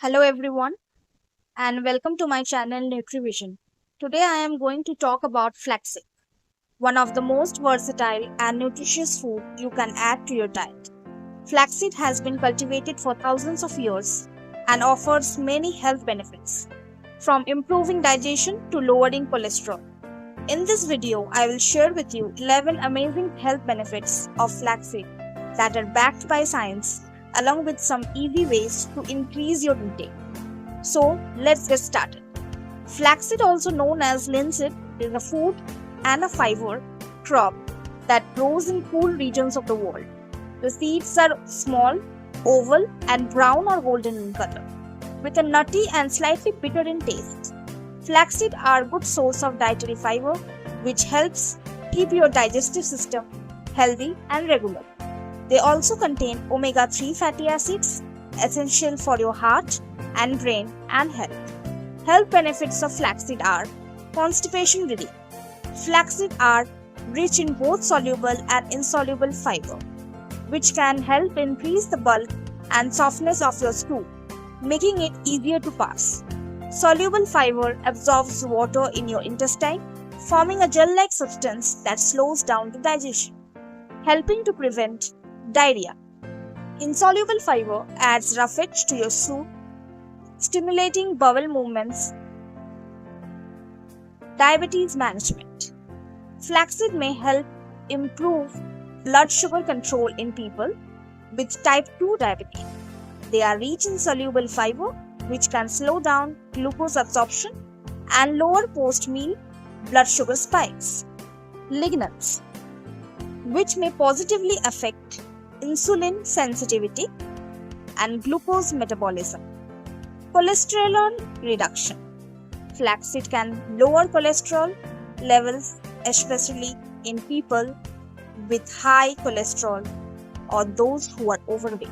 Hello everyone and welcome to my channel NutriVision. Today I am going to talk about flaxseed, one of the most versatile and nutritious food you can add to your diet. Flaxseed has been cultivated for thousands of years and offers many health benefits, from improving digestion to lowering cholesterol. In this video, I will share with you 11 amazing health benefits of flaxseed that are backed by science, along with some easy ways to increase your intake. So let's get started. Flaxseed, also known as linseed, is a food and a fiber crop that grows in cool regions of the world. The seeds are small, oval, and brown or golden in color, with a nutty and slightly bitter in taste. Flaxseed are a good source of dietary fiber, which helps keep your digestive system healthy and regular. They also contain omega-3 fatty acids, essential for your heart and brain and health. Health benefits of flaxseed are constipation relief. Flaxseed are rich in both soluble and insoluble fiber, which can help increase the bulk and softness of your stool, making it easier to pass. Soluble fiber absorbs water in your intestine, forming a gel-like substance that slows down the digestion, helping to prevent diarrhea. Insoluble fiber adds roughage to your soup, stimulating bowel movements. Diabetes management. Flaxseed may help improve blood sugar control in people with type 2 diabetes. They are rich in soluble fiber, which can slow down glucose absorption and lower post-meal blood sugar spikes. Lignans, which may positively affect insulin sensitivity and glucose metabolism. Cholesterol reduction. Flaxseed can lower cholesterol levels, especially in people with high cholesterol or those who are overweight.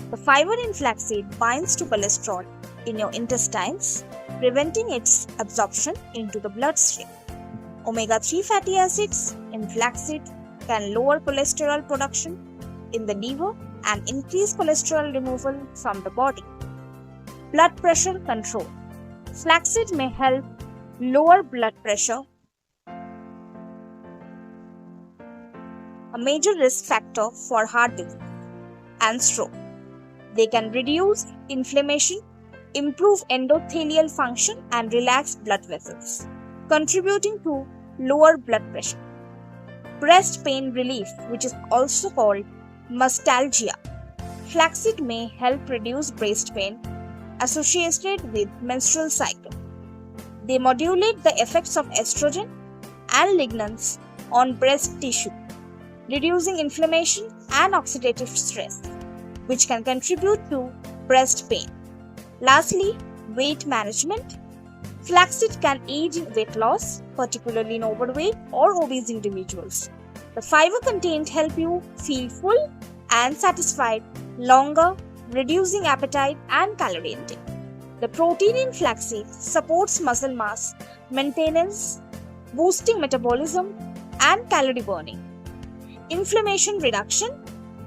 The fiber in flaxseed binds to cholesterol in your intestines, preventing its absorption into the bloodstream. Omega-3 fatty acids in flaxseed can lower cholesterol production in the liver and increase cholesterol removal from the body. Blood pressure control. Flaxseed may help lower blood pressure, a major risk factor for heart disease and stroke. They can reduce inflammation, improve endothelial function, and relax blood vessels, contributing to lower blood pressure. Breast pain relief, which is also called mastalgia. Flaxseed may help reduce breast pain associated with menstrual cycle. They modulate the effects of estrogen and lignans on breast tissue, reducing inflammation and oxidative stress, which can contribute to breast pain. Lastly, weight management. Flaxseed can aid in weight loss, particularly in overweight or obese individuals. The fiber contained help you feel full and satisfied longer, reducing appetite and calorie intake. The protein in flaxseed supports muscle mass maintenance, boosting metabolism and calorie burning. Inflammation reduction.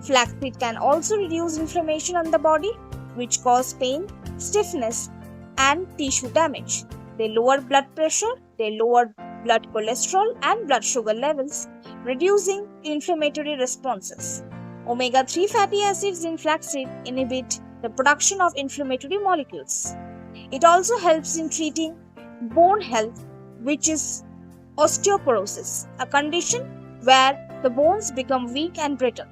Flaxseed can also reduce inflammation on the body, which cause pain, stiffness, and tissue damage. They lower blood pressure, they lower blood cholesterol and blood sugar levels, reducing inflammatory responses. Omega-3 fatty acids in flaxseed inhibit the production of inflammatory molecules. It also helps in treating bone health, which is osteoporosis, a condition where the bones become weak and brittle.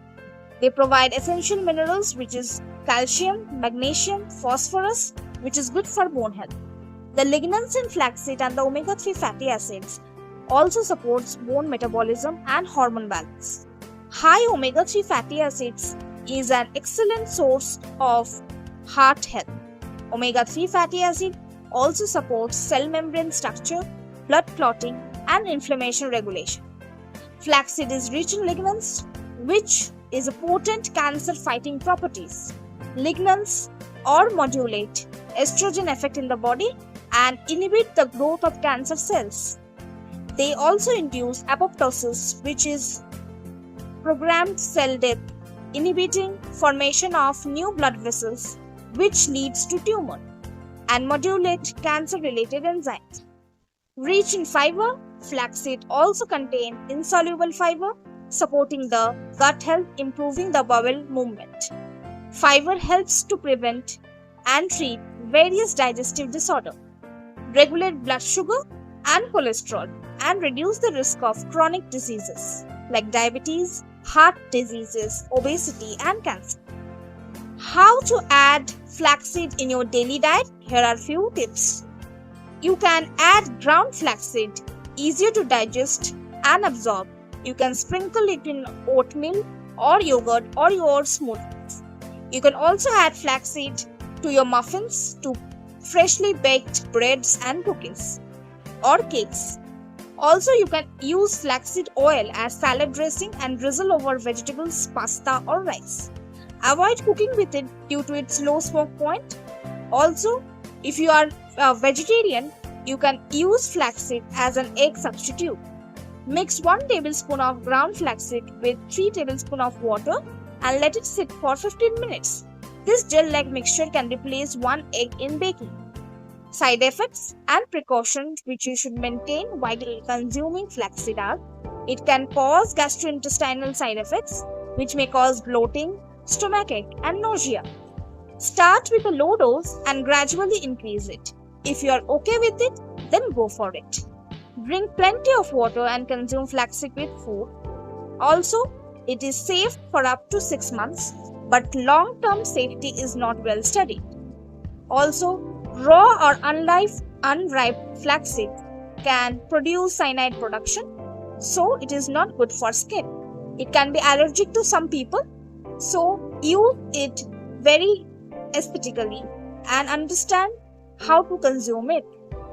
They provide essential minerals, which is calcium, magnesium, phosphorus, which is good for bone health. The lignans in flaxseed and the omega-3 fatty acids also supports bone metabolism and hormone balance. High omega-3 fatty acids is an excellent source of heart health. Omega-3 fatty acid also supports cell membrane structure, blood clotting, and inflammation regulation. Flaxseed is rich in lignans, which is a potent cancer-fighting properties. Lignans or modulate estrogen effect in the body and inhibit the growth of cancer cells. They also induce apoptosis, which is programmed cell death, inhibiting formation of new blood vessels, which leads to tumor, and modulate cancer-related enzymes. Rich in fiber, flaxseed also contain insoluble fiber, supporting the gut health, improving the bowel movement. Fiber helps to prevent and treat various digestive disorders, regulate blood sugar and cholesterol, and reduce the risk of chronic diseases like diabetes, heart diseases, obesity, and cancer. How to add flaxseed in your daily diet? Here are few tips. You can add ground flaxseed, easier to digest and absorb. You can sprinkle it in oatmeal or yogurt or your smoothies. You can also add flaxseed to your muffins, to freshly baked breads and cookies or cakes. Also, you can use flaxseed oil as salad dressing and drizzle over vegetables, pasta or rice. Avoid cooking with it due to its low smoke point. Also, if you are a vegetarian, you can use flaxseed as an egg substitute. Mix 1 tablespoon of ground flaxseed with 3 tablespoons of water and let it sit for 15 minutes. This gel-like mixture can replace 1 egg in baking. Side effects and precautions which you should maintain while consuming flaxseed are: it can cause gastrointestinal side effects, which may cause bloating, stomachache, and nausea. Start with a low dose and gradually increase it. If you are okay with it, then go for it. Drink plenty of water and consume flaxseed with food. Also, it is safe for up to 6 months, but long-term safety is not well studied. Also, raw or unripe flaxseed can produce cyanide production, so it is not good for skin. It can be allergic to some people, so use it very aesthetically and understand how to consume it.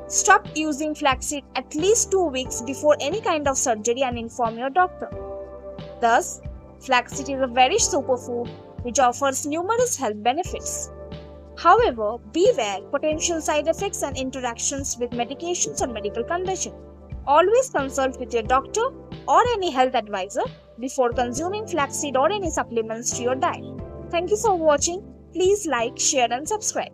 Stop using flaxseed at least 2 weeks before any kind of surgery and inform your doctor. Thus, flaxseed is a very superfood which offers numerous health benefits. However, beware potential side effects and interactions with medications or medical conditions. Always consult with your doctor or any health advisor before consuming flaxseed or any supplements to your diet. Thank you for watching. Please like, share and subscribe.